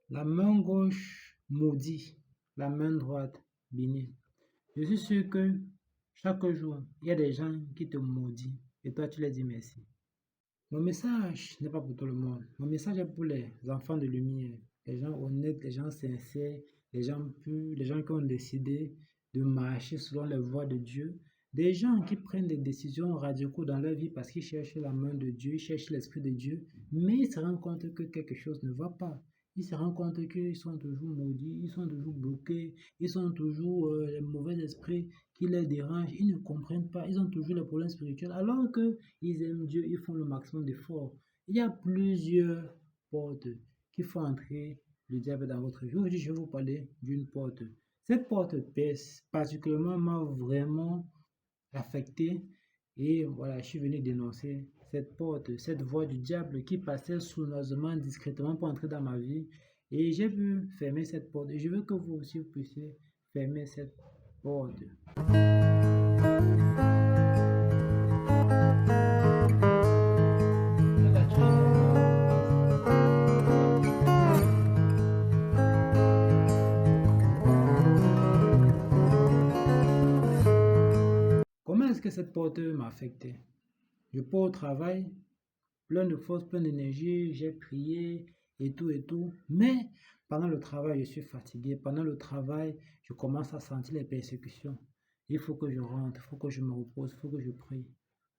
La main gauche maudit, la main droite bénit. Je suis sûr que chaque jour, il y a des gens qui te maudissent et toi, tu leur dis merci. Mon message n'est pas pour tout le monde. Mon message est pour les enfants de lumière, les gens honnêtes, les gens sincères, les gens purs, les gens qui ont décidé de marcher selon les voies de Dieu, des gens qui prennent des décisions radicaux dans leur vie parce qu'ils cherchent la main de Dieu, ils cherchent l'Esprit de Dieu, mais ils se rendent compte que quelque chose ne va pas. Ils se rendent compte qu'ils sont toujours maudits, ils sont toujours bloqués, ils sont toujours les mauvais esprits qui les dérangent, ils ne comprennent pas, ils ont toujours les problèmes spirituels, alors qu'ils aiment Dieu, ils font le maximum d'efforts. Il y a plusieurs portes qui font entrer le diable dans votre vie. Aujourd'hui, je vais vous parler d'une porte. Cette porte particulièrement m'a vraiment affecté et voilà, je suis venu dénoncer cette porte, cette voix du diable qui passait sournoisement, discrètement pour entrer dans ma vie et j'ai pu fermer cette porte et je veux que vous aussi vous puissiez fermer cette porte. Comment est-ce que cette porte m'a affecté? Je pars au travail, plein de force, plein d'énergie, j'ai prié et tout. Mais pendant le travail, je suis fatigué. Pendant le travail, je commence à sentir les persécutions. Il faut que je rentre, il faut que je me repose, il faut que je prie.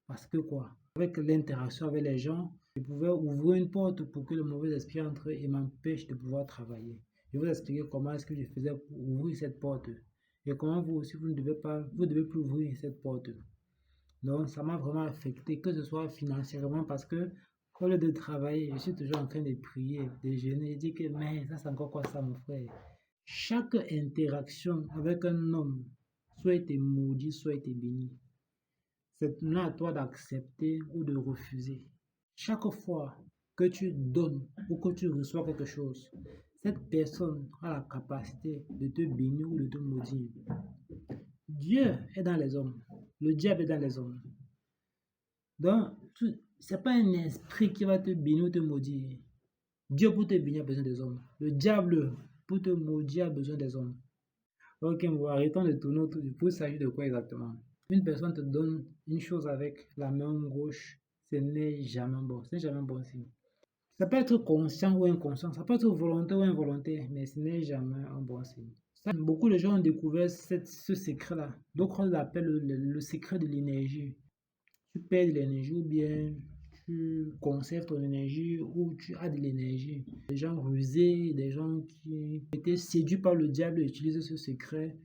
Parce que quoi? Avec l'interaction avec les gens, je pouvais ouvrir une porte pour que le mauvais esprit entre et m'empêche de pouvoir travailler. Je vais vous expliquer comment est-ce que je faisais pour ouvrir cette porte. Et comment vous aussi, vous ne devez pas, vous devez plus ouvrir cette porte. Donc, ça m'a vraiment affecté, que ce soit financièrement, parce que au lieu de travailler, je suis toujours en train de prier, de jeûner. Je dis que, mais ça, c'est encore quoi ça, mon frère? Chaque interaction avec un homme, soit été maudit, soit été béni. C'est maintenant à toi d'accepter ou de refuser. Chaque fois que tu donnes ou que tu reçois quelque chose, cette personne a la capacité de te bénir ou de te maudire. Dieu est dans les hommes. Le diable est dans les hommes. Donc, ce n'est pas un esprit qui va te bénir ou te maudire. Dieu pour te bénir a besoin des hommes. Le diable pour te maudire a besoin des hommes. Ok, arrêtons de tourner autour du pot. Il s'agit de quoi exactement? Une personne te donne une chose avec la main gauche, ce n'est jamais bon. Ce n'est jamais bon signe. Ça peut être conscient ou inconscient, ça peut être volontaire ou involontaire, mais ce n'est jamais un bon signe. Beaucoup de gens ont découvert ce secret-là. Donc on l'appelle le secret de l'énergie. Tu perds de l'énergie ou bien tu conserves ton énergie ou tu as de l'énergie. Des gens rusés, des gens qui étaient séduits par le diable utilisent ce secret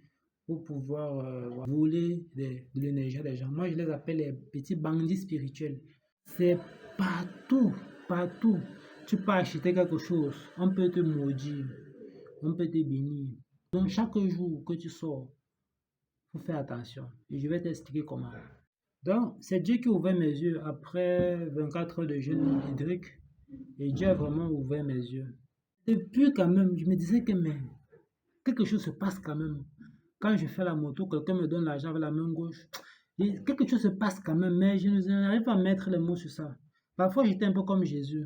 pour pouvoir voler de l'énergie à des gens. Moi, je les appelle les petits bandits spirituels. C'est partout, partout. Tu peux acheter quelque chose, on peut te maudire, on peut te bénir. Donc, chaque jour que tu sors, il faut faire attention. Et je vais t'expliquer comment. Donc, c'est Dieu qui a ouvert mes yeux après 24 heures de jeûne hydrique. Et Dieu a vraiment ouvert mes yeux. Depuis quand même, je me disais que mais, quelque chose se passe quand même. Quand je fais la moto, quelqu'un me donne l'argent avec la main gauche. Et quelque chose se passe quand même, mais je n'arrive pas à mettre les mots sur ça. Parfois, j'étais un peu comme Jésus.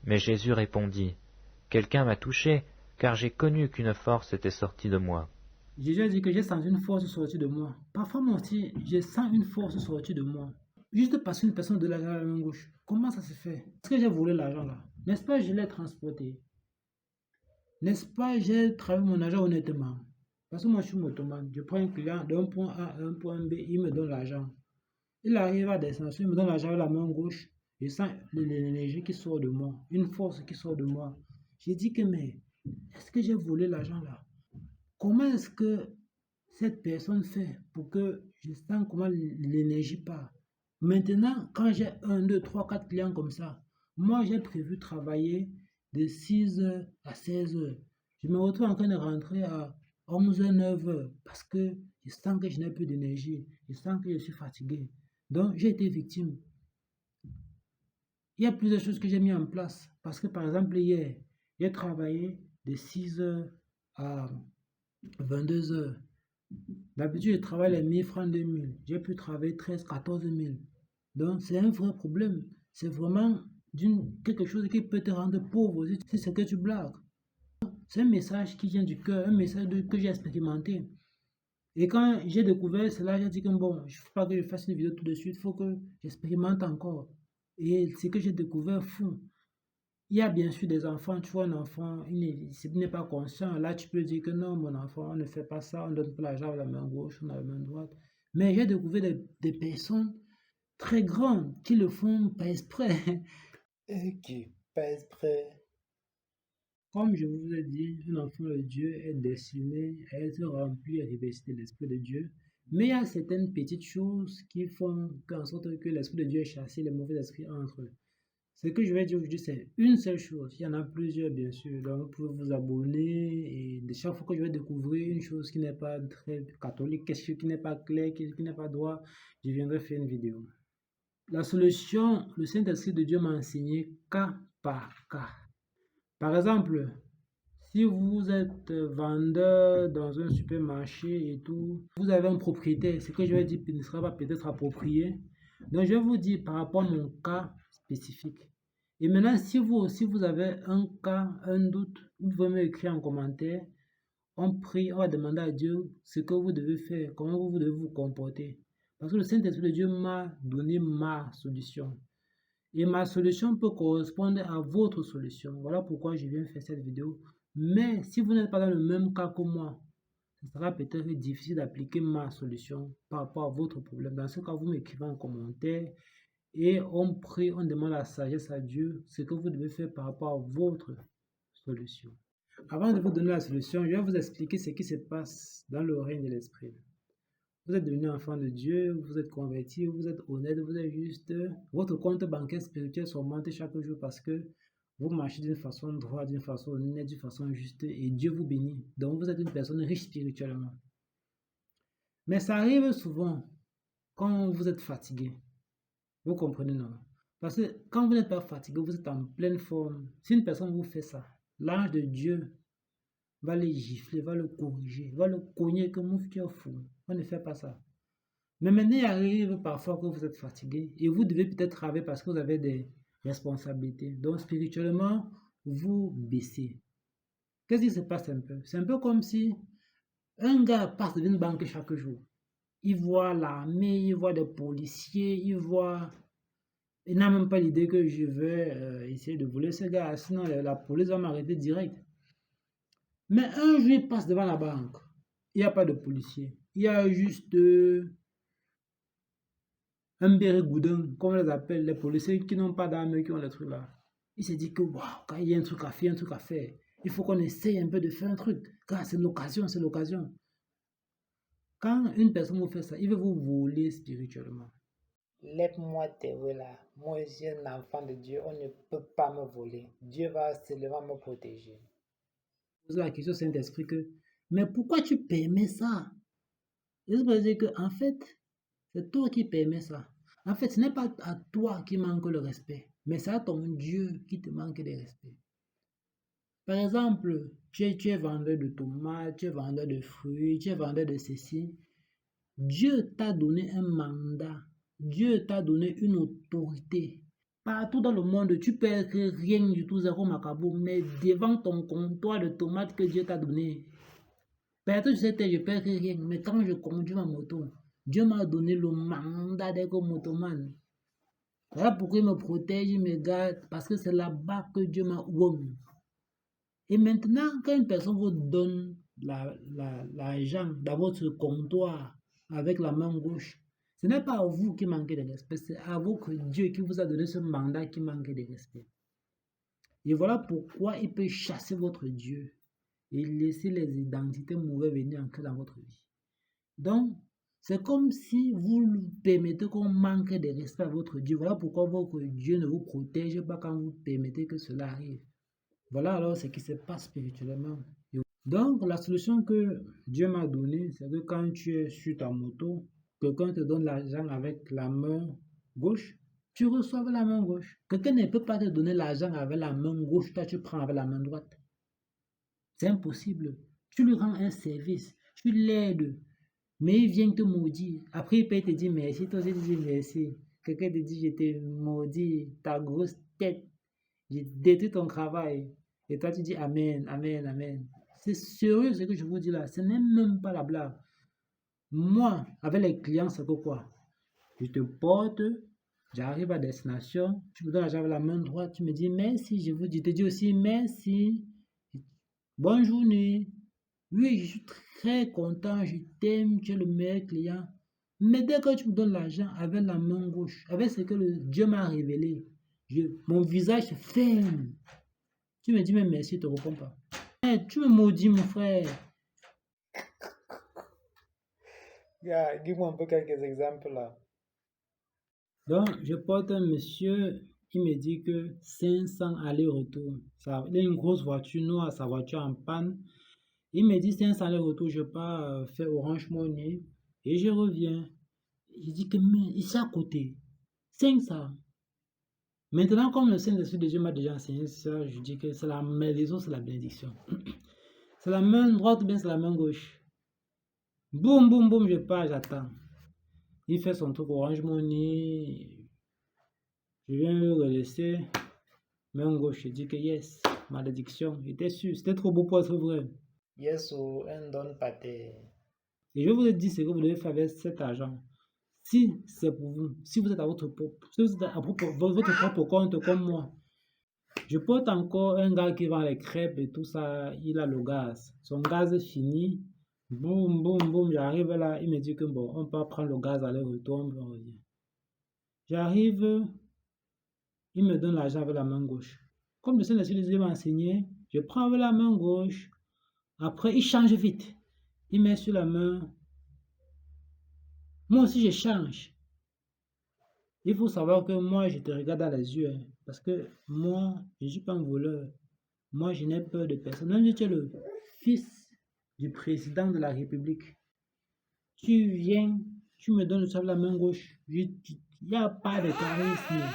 Mais Jésus répondit, « Quelqu'un m'a touché, car j'ai connu qu'une force était sortie de moi. » Jésus a dit que j'ai senti une force sortir de moi. Parfois, moi aussi, je sens une force sortir de moi. Juste parce qu'une personne de l'argent à la main gauche. Comment ça se fait? Est-ce que j'ai volé l'argent là? N'est-ce pas, je l'ai transporté? N'est-ce pas, j'ai travaillé mon argent honnêtement? Parce que moi, je suis motomane. Je prends un client d'un point A à un point B, il me donne l'argent. Il arrive à destination, il me donne l'argent avec la main gauche. Je sens l'énergie qui sort de moi, une force qui sort de moi. J'ai dit que, mais, est-ce que j'ai volé l'argent là? Comment est-ce que cette personne fait pour que je sens comment l'énergie part? Maintenant, quand j'ai 1, 2, 3, 4 clients comme ça, moi j'ai prévu travailler de 6 heures à 16 heures. Je me retrouve en train de rentrer à 11 heures, 9 heures parce que je sens que je n'ai plus d'énergie, je sens que je suis fatigué. Donc j'ai été victime. Il y a plusieurs choses que j'ai mis en place parce que par exemple hier, j'ai travaillé de 6 heures à 22 heures. D'habitude, je travaille les 1000 francs, 2000. J'ai pu travailler 13, 14 000. Donc, c'est un vrai problème. C'est vraiment quelque chose qui peut te rendre pauvre si c'est ce que tu blagues. C'est un message qui vient du cœur, un message que j'ai expérimenté. Et quand j'ai découvert cela, j'ai dit que bon, il ne faut pas que je fasse une vidéo tout de suite, il faut que j'expérimente encore. Et ce que j'ai découvert, fou. Il y a bien sûr des enfants, tu vois un enfant, il n'est pas conscient. Là, tu peux dire que non, mon enfant, on ne fait pas ça, on ne donne pas l'argent avec la main gauche, on a la main droite. Mais j'ai découvert des personnes très grandes qui le font pas exprès. Et qui pas exprès. Comme je vous ai dit, un enfant de Dieu est destiné à être rempli et revesti de l'Esprit de Dieu. Mais il y a certaines petites choses qui font en sorte que l'Esprit de Dieu est chassé, les mauvais esprits entre eux. Ce que je vais dire aujourd'hui, c'est une seule chose. Il y en a plusieurs, bien sûr. Donc, vous pouvez vous abonner et de chaque fois que je vais découvrir une chose qui n'est pas très catholique, quelque chose qui n'est pas clair, qui n'est pas droit, je viendrai faire une vidéo. La solution, le Saint-Esprit de Dieu m'a enseigné cas par cas. Par exemple, si vous êtes vendeur dans un supermarché et tout, vous avez un propriétaire, ce que je vais dire ne sera pas peut-être approprié. Donc, je vais vous dire par rapport à mon cas spécifique. Et maintenant, si vous aussi vous avez un cas, un doute, vous pouvez me écrire en commentaire. On prie, on va demander à Dieu ce que vous devez faire, comment vous devez vous comporter. Parce que le Saint-Esprit de Dieu m'a donné ma solution. Et ma solution peut correspondre à votre solution. Voilà pourquoi je viens faire cette vidéo. Mais si vous n'êtes pas dans le même cas que moi, ce sera peut-être difficile d'appliquer ma solution par rapport à votre problème. Dans ce cas, vous m'écrivez en commentaire et on prie, on demande la sagesse à Dieu, ce que vous devez faire par rapport à votre solution. Avant de vous donner la solution, je vais vous expliquer ce qui se passe dans le règne de l'esprit. Vous êtes devenu enfant de Dieu, vous êtes converti, vous êtes honnête, vous êtes juste. Votre compte bancaire spirituel s'augmente chaque jour parce que vous marchez d'une façon droite, d'une façon honnête, d'une façon juste et Dieu vous bénit. Donc vous êtes une personne riche spirituellement. Mais ça arrive souvent quand vous êtes fatigué. Vous comprenez, non? Parce que quand vous n'êtes pas fatigué, vous êtes en pleine forme. Si une personne vous fait ça, l'ange de Dieu va le gifler, va le corriger, va le cogner comme un tu es fou. On ne fait pas ça. Mais maintenant, il arrive parfois que vous êtes fatigué et vous devez peut-être travailler parce que vous avez des responsabilités. Donc, spirituellement, vous baissez. Qu'est-ce qui se passe un peu? C'est un peu comme si un gars passe devant une banque chaque jour. Il voit l'armée, il voit des policiers, il n'a même pas l'idée que je vais essayer de voler ce gars, sinon la police va m'arrêter direct. Mais un jour, il passe devant la banque. Il n'y a pas de policier. Il y a juste un béret goudin, comme on les appelle, les policiers qui n'ont pas d'armes, qui ont les trucs là. Il s'est dit que waouh, quand il y a un truc à faire, il faut qu'on essaye un peu de faire un truc. Car c'est l'occasion, c'est l'occasion. Quand une personne vous fait ça, il veut vous voler spirituellement. Lève-moi tes là. Moi, je suis un enfant de Dieu. On ne peut pas me voler. Dieu va seulement me protéger. Pose la question au Saint-Esprit que, mais pourquoi tu permets ça? Je veux dire que, en fait, c'est toi qui permets ça. En fait, ce n'est pas à toi qui manque le respect, mais c'est à ton Dieu qui te manque de respect. Par exemple, tu es vendeur de tomates, tu es vendeur de fruits, tu es vendeur de ceci. Dieu t'a donné un mandat. Dieu t'a donné une autorité. Partout dans le monde, tu peux être rien du tout, zéro macabou, mais devant ton comptoir de tomates que Dieu t'a donné. Peut-être je peux être rien, mais quand je conduis ma moto, Dieu m'a donné le mandat d'être motoman. Voilà pourquoi il me protège, il me garde, parce que c'est là-bas que Dieu m'a ouvert. Et maintenant, quand une personne vous donne l'argent dans votre comptoir avec la main gauche, ce n'est pas à vous qui manquez de respect, c'est à vous que Dieu qui vous a donné ce mandat qui manque de respect. Et voilà pourquoi il peut chasser votre Dieu et laisser les identités mauvaises venir entrer dans votre vie. Donc, c'est comme si vous permettez qu'on manque de respect à votre Dieu. Voilà pourquoi votre Dieu ne vous protège pas quand vous permettez que cela arrive. Voilà alors ce qui se passe spirituellement. Donc, la solution que Dieu m'a donnée, c'est que quand tu es sur ta moto, quelqu'un te donne l'argent avec la main gauche, tu reçois avec la main gauche. Quelqu'un ne peut pas te donner l'argent avec la main gauche, toi tu prends avec la main droite. C'est impossible. Tu lui rends un service, tu l'aides, mais il vient te maudire. Après, il peut te dire merci, toi aussi tu dis merci. Quelqu'un te dit je te maudis, ta grosse tête, j'ai détruit ton travail. Et toi, tu dis Amen, Amen, Amen. C'est sérieux ce que je vous dis là. Ce n'est même pas la blague. Moi, avec les clients, c'est que quoi? Je te porte, j'arrive à destination, tu me donnes l'argent avec la main droite, tu me dis merci, je te dis aussi merci, bonne journée. Oui, je suis très content, je t'aime, tu es le meilleur client. Mais dès que tu me donnes l'argent avec la main gauche, avec ce que Dieu m'a révélé, mon visage se ferme. Tu me dis même merci, je ne te réponds pas. Tu me maudis, mon frère. Yeah, give-moi un peu quelques exemples là. Donc, je porte un monsieur, il me dit que 500 aller-retour. Il a une grosse voiture noire, sa voiture en panne. Il me dit 500 aller-retour, je pars faire Orange Money et je reviens. Je dis que, mais ici à côté, 500. Maintenant, comme le Saint-Esprit de Dieu m'a déjà enseigné ça, je dis que c'est la malédiction, c'est la bénédiction. C'est la main droite ou bien c'est la main gauche. Boum, boum, boum, je pars, j'attends. Il fait son truc Orange Money. Je viens le laisser. Main gauche, je dis que yes, malédiction. J'étais sûr, c'était trop beau pour être vrai. Yes, ou un don pâté. Et je vous ai dit ce que vous devez faire avec cet argent. Si c'est pour vous, si vous êtes à votre propre, si vous êtes à votre propre compte comme moi, je porte encore un gars qui vend les crêpes et tout ça, il a le gaz. Son gaz est fini. Boum, boum, boum, j'arrive là, il me dit que bon, on peut prendre le gaz aller-retour, on revient. J'arrive, il me donne l'argent avec la main gauche. Comme le Saint-Esprit m'a enseigné, je prends avec la main gauche. Après, il change vite. Il met sur la main. Moi aussi, je change. Il faut savoir que moi, je te regarde dans les yeux. Parce que moi, je ne suis pas un voleur. Moi, je n'ai peur de personne. Même si tu es le fils du président de la République, tu viens, tu me donnes le la main gauche. Il n'y a pas de charisme.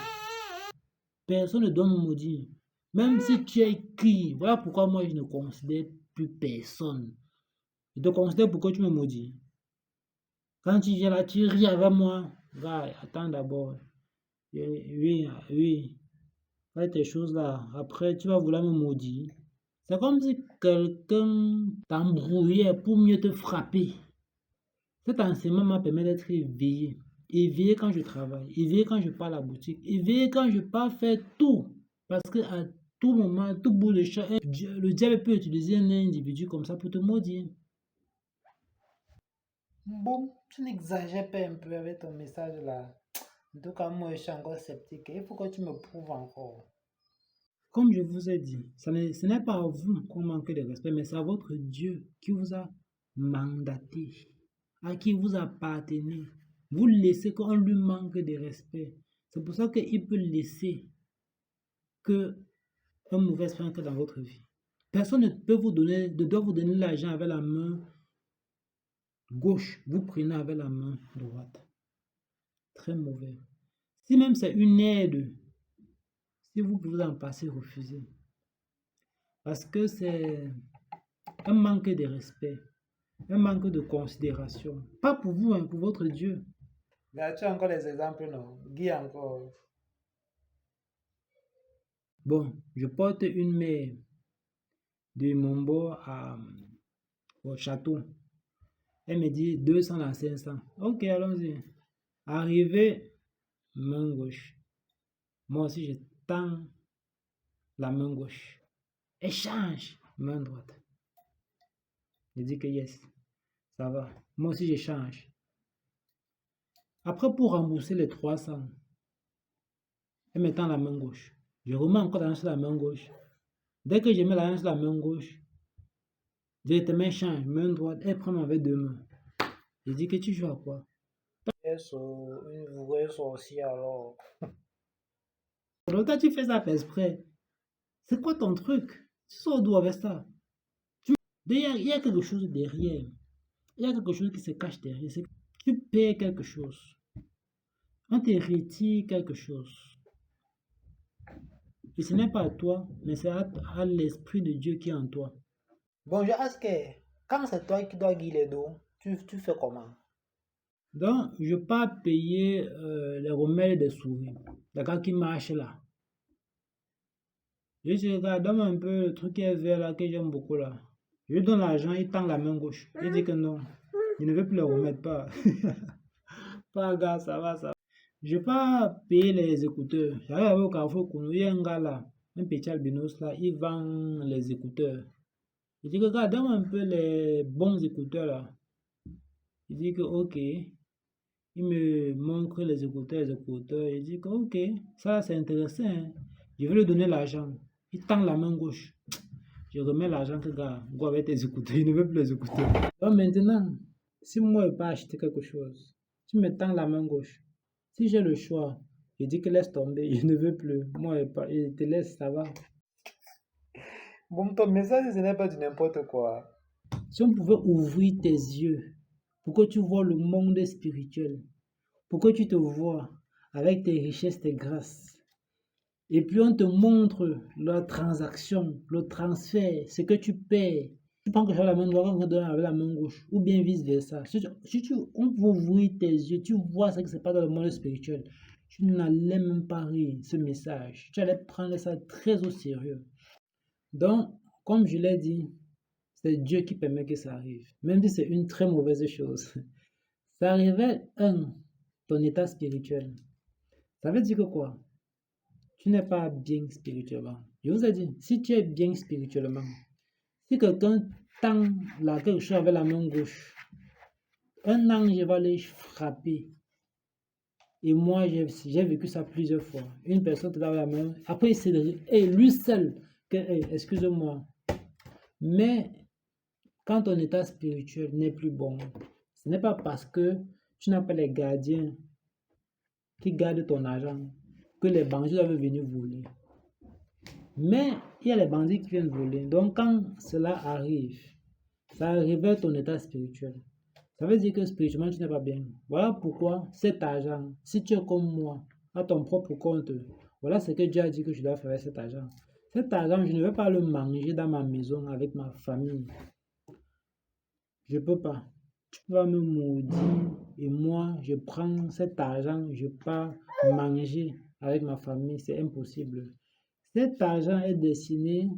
Personne ne doit me maudire. Même si tu es qui, voilà pourquoi moi, je ne considère plus personne. Je te considère pourquoi tu me maudis. Quand tu viens là, tu ris avec moi. Va, attends d'abord. Oui, oui. Fais tes choses là. Après, tu vas vouloir me maudire. C'est comme si quelqu'un t'embrouillait pour mieux te frapper. Cet enseignement m'a permis d'être éveillé. Éveillé quand je travaille. Éveillé quand je pars à la boutique. Éveillé quand je pars faire tout. Parce que à tout moment, à tout bout de champ, le diable peut utiliser un individu comme ça pour te maudire. Bon, tu n'exagères pas un peu avec ton message là. En tout cas, moi, je suis encore sceptique. Il faut que tu me prouves encore. Comme je vous ai dit, ce n'est pas à vous qu'on manque de respect, mais c'est à votre Dieu qui vous a mandaté, à qui vous appartenez. Vous laissez qu'on lui manque de respect. C'est pour ça qu'il peut laisser que un mauvais esprit entre dans votre vie. Personne ne peut vous donner, ne doit vous donner l'argent avec la main gauche. Vous prenez avec la main droite. Très mauvais. Si même c'est une aide, si vous pouvez en passer, refusez. Parce que c'est un manque de respect, un manque de considération. Pas pour vous, hein, pour votre Dieu. Mais tu as encore des exemples, non? Guy encore. Bon, je porte une mère de Mombo au château. Elle me dit 200 à 500. Ok, allons-y. Arrivé, main gauche. Moi aussi, je tends la main gauche. Échange, main droite. Je dis que yes, ça va. Moi aussi, je change. Après, pour rembourser les 300, elle me tend la main gauche. Je remets encore l'argent sur la main gauche. Dès que je mets l'argent sur la main gauche, directement change, main droite, elle prend avec deux mains. Je dis que tu joues à quoi? Une vraie sorcière alors. Donc, tu fais ça par exprès. C'est quoi ton truc? Tu sors d'où avec ça? Il y a quelque chose derrière. Il y a quelque chose qui se cache derrière. Tu paies quelque chose. On te retire quelque chose. Et ce n'est pas à toi, mais c'est à l'Esprit de Dieu qui est en toi. Bon, je ask que quand c'est toi qui dois guider les dos, tu fais comment? Donc, je ne pas payer les remèdes des souris. D'accord, qui marchent là. Je dis, regarde, donne-moi un peu le truc qui est vert là, que j'aime beaucoup là. Je lui donne l'argent, il tend la main gauche. Il dit que non, il ne veut plus le remettre, pas. Pas gars, ça va, ça va. Je vais pas payer les écouteurs. J'arrive au Carrefour Kounou, il y a un gars là, un petit albinos là, il vend les écouteurs. Il dit que, regarde, donne-moi un peu les bons écouteurs là. Il dit que, ok. Il me montre les écouteurs, Il dit que, ok, ça c'est intéressant, hein. Je vais lui donner l'argent. Il tend la main gauche. Je remets l'argent que, gars, go avec tes écouteurs. Il ne veut plus les écouteurs. Donc maintenant, si moi je veux pas acheter quelque chose, tu me tends la main gauche. Si j'ai le choix, je dis que laisse tomber, je ne veux plus. Moi, je te laisse, ça va. Bon, ton message, ce n'est pas du n'importe quoi. Si on pouvait ouvrir tes yeux pour que tu vois le monde spirituel, pour que tu te vois avec tes richesses, tes grâces, et puis on te montre la transaction, le transfert, ce que tu paies. Tu prends quelque chose avec la main droite, on te donne avec la main gauche, ou bien vice-versa. On peut ouvrir tes yeux, tu vois ce qui se passe dans le monde spirituel. Tu n'allais même pas rire ce message. Tu allais prendre ça très au sérieux. Donc, comme je l'ai dit, c'est Dieu qui permet que ça arrive. Même si c'est une très mauvaise chose. Ça révèle, ton état spirituel. Ça veut dire que quoi? Tu n'es pas bien spirituellement. Je vous ai dit, si tu es bien spirituellement, si quelqu'un tend quelque chose avec la main gauche, un ange va les frapper. Et moi, j'ai vécu ça plusieurs fois. Une personne te donne la main, après il s'est dit, lui seul, excuse-moi. Mais quand ton état spirituel n'est plus bon, ce n'est pas parce que tu n'as pas les gardiens qui gardent ton argent que les bandits doivent venir voler. Mais il y a les bandits qui viennent voler. Donc quand cela arrive, ça révèle ton état spirituel. Ça veut dire que spirituellement tu n'es pas bien. Voilà pourquoi cet argent, si tu es comme moi, à ton propre compte, voilà ce que Dieu a dit que je dois faire avec cet argent. Cet argent, je ne vais pas le manger dans ma maison avec ma famille. Je ne peux pas. Tu vas me maudire et moi, je prends cet argent, je pars manger avec ma famille. C'est impossible. Cet argent est destiné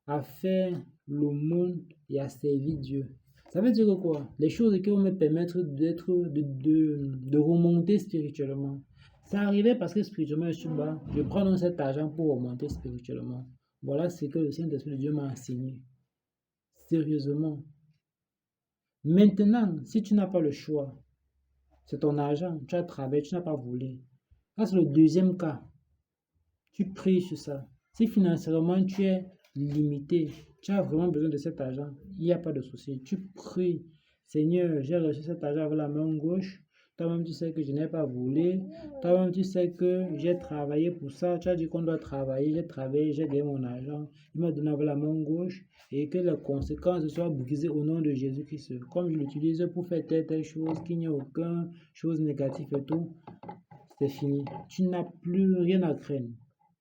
à faire l'aumône et à servir Dieu. Ça veut dire quoi? Les choses qui vont me permettre de remonter spirituellement. Ça arrivait parce que spirituellement je suis bas. Je prends donc cet argent pour remonter spirituellement. Voilà ce que le Saint-Esprit de Dieu m'a enseigné. Sérieusement. Maintenant, si tu n'as pas le choix, c'est ton argent, tu as travaillé, tu n'as pas volé. Là, c'est le deuxième cas. Tu pries sur ça. Si financièrement tu es limité, tu as vraiment besoin de cet argent, il n'y a pas de souci. Tu pries, Seigneur, j'ai reçu cet argent avec la main gauche. Toi-même, tu sais que je n'ai pas volé. Toi-même, tu sais que j'ai travaillé pour ça. Tu as dit qu'on doit travailler. J'ai travaillé, j'ai gagné mon argent. Il m'a donné avec la main gauche. Et que les conséquences soient brisées au nom de Jésus-Christ. Comme je l'utilise pour faire telle chose, qu'il n'y ait aucune chose négative et tout, c'est fini. Tu n'as plus rien à craindre.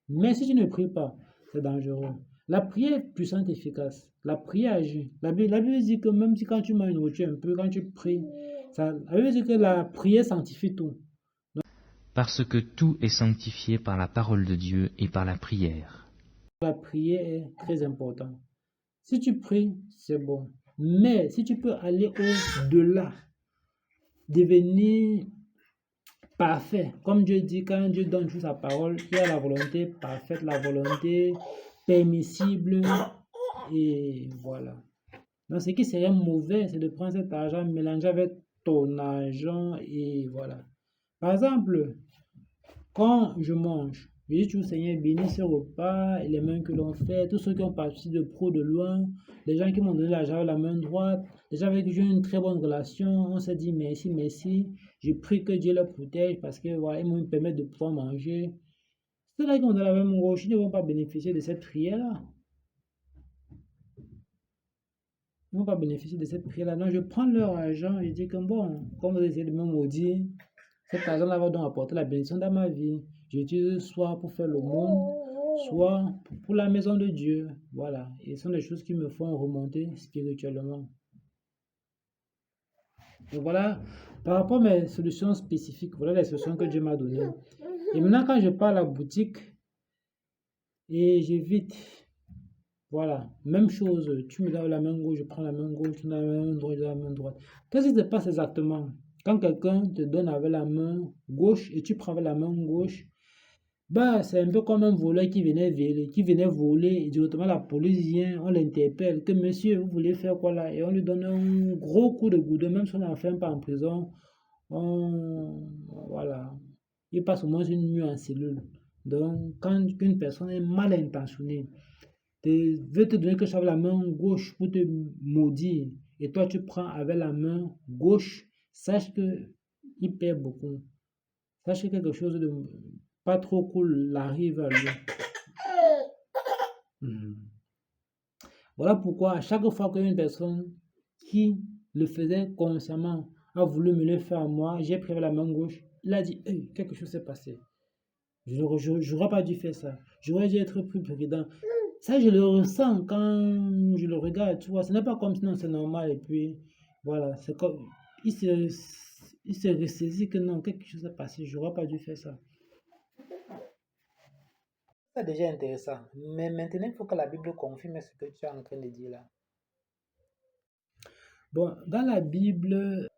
Mais si tu ne pries pas, c'est dangereux. La prière est puissante et efficace. La prière agit. La Bible dit que même si quand tu manges une nourriture un peu, quand tu pries, la Bible dit que la prière sanctifie tout. Parce que tout est sanctifié par la parole de Dieu et par la prière. La prière est très importante. Si tu pries, c'est bon. Mais si tu peux aller au-delà, devenir parfait, comme Dieu dit, quand Dieu donne sa parole, il y a la volonté parfaite, la volonté permissible, et voilà. Donc, ce qui serait mauvais, c'est de prendre cet argent, mélanger avec ton argent, et voilà. Par exemple, quand je mange, je dis toujours, Seigneur, bénis ce repas, et les mains que l'on fait, tous ceux qui ont participé de pro, de loin, les gens qui m'ont donné l'argent avec la main droite, les gens avec qui j'ai une très bonne relation, on s'est dit merci, merci. Je prie que Dieu les protège parce que voilà, ils me permettent de pouvoir manger. Ceux-là qui ont donné la main gauche, ils ne vont pas bénéficier de cette prière-là. Ils ne vont pas bénéficier de cette prière-là. Donc, je prends leur argent et je dis que bon, comme vous essayez de me maudire, cet argent-là va donc apporter la bénédiction dans ma vie. J'utilise soit pour faire le monde, soit pour la maison de Dieu. Voilà. Et ce sont des choses qui me font remonter spirituellement. Et voilà, par rapport à mes solutions spécifiques, voilà les solutions que Dieu m'a données. Et maintenant, quand je pars à la boutique, et j'évite. Voilà, même chose, tu me donnes la main gauche, je prends la main gauche, tu me donnes la main droite, je donne la main droite. Qu'est-ce qui se passe exactement? Quand quelqu'un te donne avec la main gauche et tu prends avec la main gauche, bah, c'est un peu comme un voleur qui venait voler, et directement la police vient, on l'interpelle, que monsieur, vous voulez faire quoi là? Et on lui donne un gros coup de goudron, même si on n'enferme pas en prison, voilà, il passe au moins une nuit en cellule. Donc, quand une personne est mal intentionnée, veut te donner quelque chose avec la main gauche pour te maudire, et toi tu prends avec la main gauche, sache que il perd beaucoup. Sache que quelque chose de pas trop cool arrive à lui. Mhm. Voilà pourquoi à chaque fois qu'une personne qui le faisait consciemment a voulu me le faire à moi, j'ai pris avec la main gauche, il a dit, hey, quelque chose s'est passé. Je n'aurais pas dû faire ça. J'aurais dû être plus prudent. Ça, je le ressens quand je le regarde, tu vois. Ce n'est pas comme sinon c'est normal. Et puis, voilà, c'est comme. Il se, il se ressaisit que non, quelque chose s'est passé. J'aurais pas dû faire ça. C'est déjà intéressant. Mais maintenant, il faut que la Bible confirme ce que tu es en train de dire là. Bon, dans la Bible,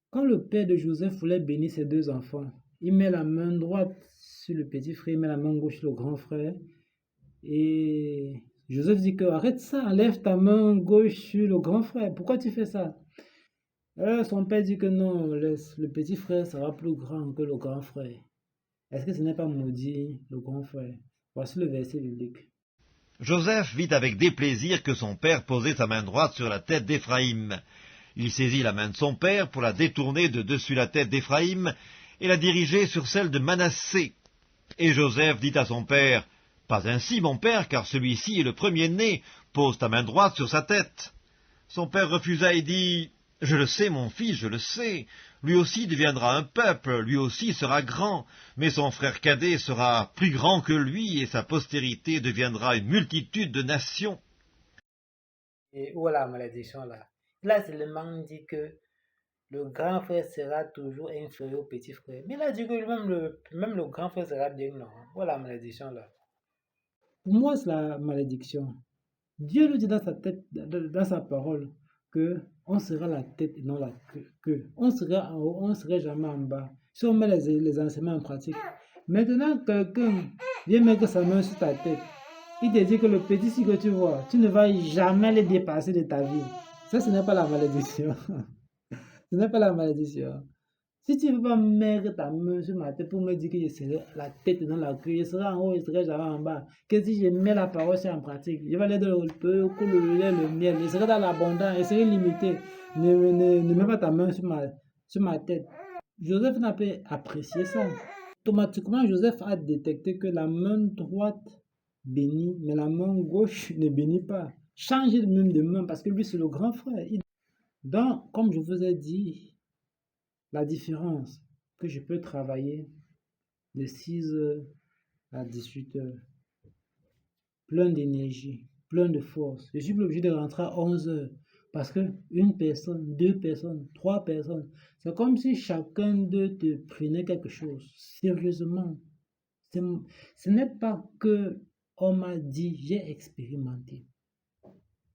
quand le père de Joseph voulait bénir ses deux enfants, il met la main droite sur le petit frère, il met la main gauche sur le grand frère. Et Joseph dit que arrête ça, enlève ta main gauche sur le grand frère. Pourquoi tu fais ça? Son père dit que non, le petit frère sera plus grand que le grand frère. Est-ce que ce n'est pas maudit le grand frère? Voici le verset biblique. Joseph vit avec déplaisir que son père posait sa main droite sur la tête d'Éphraïm. Il saisit la main de son père pour la détourner de dessus la tête d'Éphraïm et la diriger sur celle de Manassé. Et Joseph dit à son père, « Pas ainsi, mon père, car celui-ci est le premier-né, pose ta main droite sur sa tête. » Son père refusa et dit, « Je le sais, mon fils, je le sais. Lui aussi deviendra un peuple, lui aussi sera grand, mais son frère cadet sera plus grand que lui, et sa postérité deviendra une multitude de nations. » Et où est la malédiction là? Là, seulement dit que le grand frère sera toujours inférieur au petit frère. Mais il a dit que même le grand frère sera bien, non? Où est la malédiction là? Pour moi, c'est la malédiction. Dieu nous dit dans sa tête, dans sa parole, que on sera la tête et non la queue. On sera en haut, on ne sera jamais en bas. Si on met les enseignements en pratique. Maintenant, quelqu'un vient mettre sa main sur ta tête. Il te dit que le petit si que tu vois, tu ne vas jamais le dépasser de ta vie. Ça, ce n'est pas la malédiction. Ce n'est pas la malédiction. Si tu ne veux pas mettre ta main sur ma tête pour me dire que je serai la tête dans la queue, je serai en haut, je serai jamais en bas. Que si je mets la parole en pratique, je vais aller dans le peu, le lait, le miel, je serai dans l'abondance, je serai limité. Ne mets pas ta main sur ma tête. Joseph n'a pas apprécié ça. Automatiquement, Joseph a détecté que la main droite bénit, mais la main gauche ne bénit pas. Changez même de main parce que lui, c'est le grand frère. Donc, comme je vous ai dit, la différence que je peux travailler de 6h à 18h, plein d'énergie, plein de force. Je suis plus obligé de rentrer à 11h parce que une personne, deux personnes, trois personnes, c'est comme si chacun d'eux te prenait quelque chose. Sérieusement, ce n'est pas que on m'a dit, j'ai expérimenté.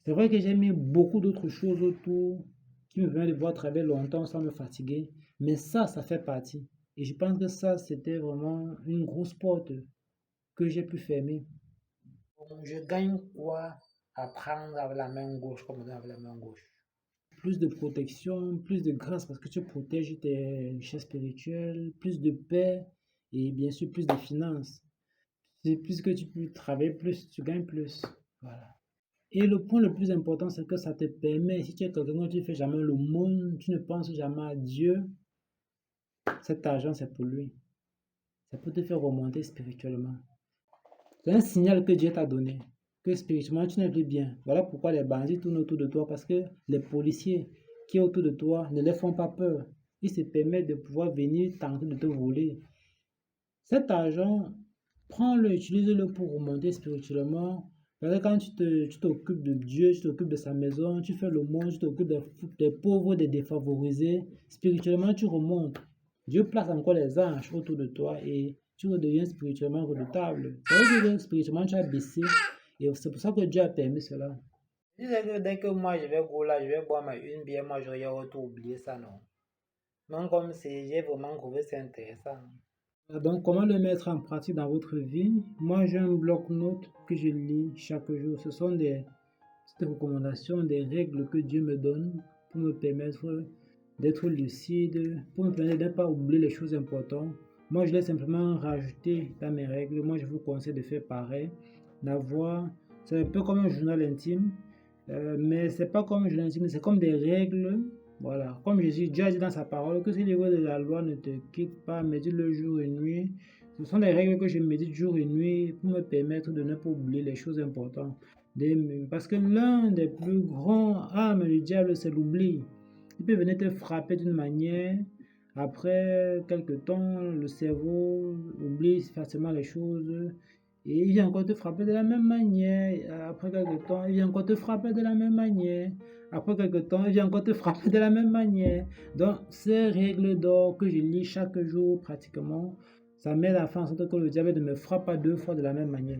C'est vrai que j'ai mis beaucoup d'autres choses autour qui me permettent de pouvoir travailler longtemps sans me fatiguer. Mais ça fait partie. Et je pense que ça, c'était vraiment une grosse porte que j'ai pu fermer. Je gagne quoi à prendre avec la main gauche comme on a avec la main gauche? Plus de protection, plus de grâce parce que tu protèges tes richesses spirituelles, plus de paix et bien sûr plus de finances. Plus que tu peux travailler plus, tu gagnes plus. Voilà. Et le point le plus important, c'est que ça te permet, si tu es quelqu'un dont tu ne fais jamais le monde, tu ne penses jamais à Dieu, cet argent, c'est pour lui. Ça peut te faire remonter spirituellement. C'est un signal que Dieu t'a donné, que spirituellement, tu n'es plus bien. Voilà pourquoi les bandits tournent autour de toi, parce que les policiers qui sont autour de toi ne les font pas peur. Ils se permettent de pouvoir venir tenter de te voler. Cet argent, prends-le, utilise-le pour remonter spirituellement. Parce que quand tu t'occupes de Dieu, tu t'occupes de sa maison, tu fais le monde, tu t'occupes des pauvres, des défavorisés, spirituellement tu remontes. Dieu place encore les anges autour de toi et tu redeviens spirituellement redoutable. Ça veut dire que spirituellement, tu as baissé. Et c'est pour ça que Dieu a permis cela. Je disais que dès que moi je vais go là, je vais boire ma une bière, moi j'aurais tout oublié ça, non. Non, comme si j'ai vraiment trouvé ça intéressant. Donc, comment le mettre en pratique dans votre vie? Moi, j'ai un bloc-notes que je lis chaque jour. Ce sont des recommandations, des règles que Dieu me donne pour me permettre d'être lucide, pour me permettre de ne pas oublier les choses importantes. Moi, je l'ai simplement rajouté dans mes règles. Moi, je vous conseille de faire pareil. C'est un peu comme un journal intime, mais c'est pas comme un journal intime, c'est comme des règles. Voilà, comme Jésus, Dieu a dit dans sa parole que si le livre de la loi ne te quitte pas, médite le jour et nuit. Ce sont des règles que je médite jour et nuit pour me permettre de ne pas oublier les choses importantes. Parce que l'un des plus grands armes du diable, c'est l'oubli. Il peut venir te frapper d'une manière. Après quelques temps, le cerveau oublie facilement les choses. Et il vient encore te frapper de la même manière. Après quelques temps, il vient encore te frapper de la même manière. Après quelques temps, il vient encore te frapper de la même manière. Donc, ces règles d'or que je lis chaque jour pratiquement, ça m'aide à faire en sorte que le diable ne me frappe pas 2 fois de la même manière.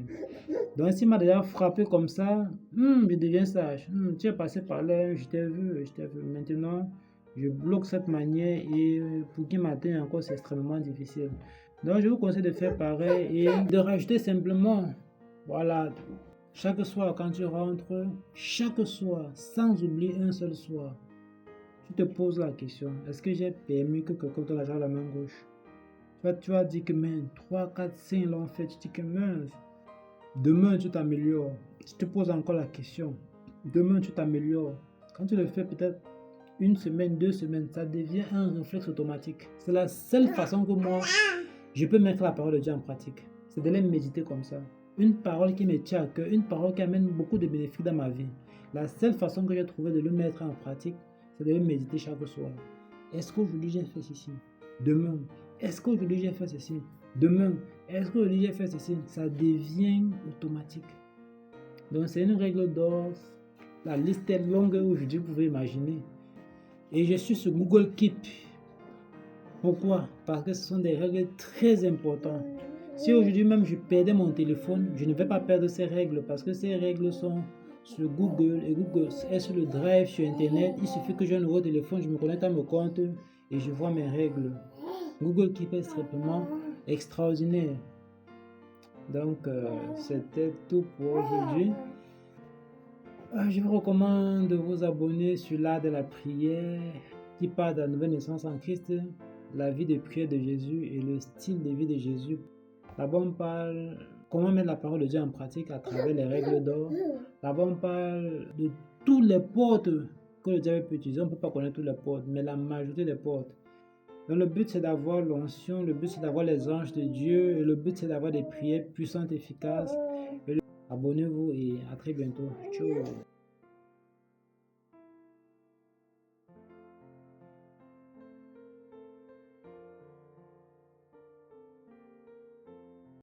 Donc, s'il m'a déjà frappé comme ça, je deviens sage. Tu es passé par là, je t'ai vu. Maintenant, je bloque cette manière et pour qu'il m'atteigne encore, c'est extrêmement difficile. Donc, je vous conseille de faire pareil et de rajouter simplement, voilà, chaque soir quand tu rentres, chaque soir, sans oublier un seul soir, tu te poses la question, est-ce que j'ai permis que quelqu'un te lâche la main gauche? Tu vas dire que, 3, 4, 5 l'ont fait, tu dis que, demain tu t'améliores. Tu te poses encore la question, demain tu t'améliores. Quand tu le fais peut-être 1 semaine, 2 semaines, ça devient un réflexe automatique. C'est la seule façon que moi, je peux mettre la parole de Dieu en pratique. C'est de les méditer comme ça. Une parole qui me tient à cœur, une parole qui amène beaucoup de bénéfices dans ma vie. La seule façon que j'ai trouvé de le mettre en pratique, c'est de le méditer chaque soir. Est-ce qu'aujourd'hui j'ai fait ceci? Demain. Est-ce qu'aujourd'hui j'ai fait ceci? Demain. Est-ce qu'aujourd'hui j'ai fait ceci? Ça devient automatique. Donc c'est une règle d'or. La liste est longue aujourd'hui, vous pouvez imaginer. Et je suis sur Google Keep. Pourquoi? Parce que ce sont des règles très importantes. Si aujourd'hui même je perdais mon téléphone, je ne vais pas perdre ces règles parce que ces règles sont sur Google et Google est sur le Drive, sur Internet. Il suffit que j'ai un nouveau téléphone, je me connecte à mon compte et je vois mes règles. Google Keep est simplement extraordinaire. Donc, c'était tout pour aujourd'hui. Je vous recommande de vous abonner sur l'art de la prière qui parle de la nouvelle naissance en Christ, la vie de prière de Jésus et le style de vie de Jésus. Là-bas, on parle comment mettre la parole de Dieu en pratique à travers les règles d'or. Là-bas, on parle de tous les portes que le diable peut utiliser. On ne peut pas connaître toutes les portes, mais la majorité des portes. Donc, le but, c'est d'avoir l'onction, le but, c'est d'avoir les anges de Dieu, et le but, c'est d'avoir des prières puissantes, efficaces. Abonnez-vous et à très bientôt. Ciao.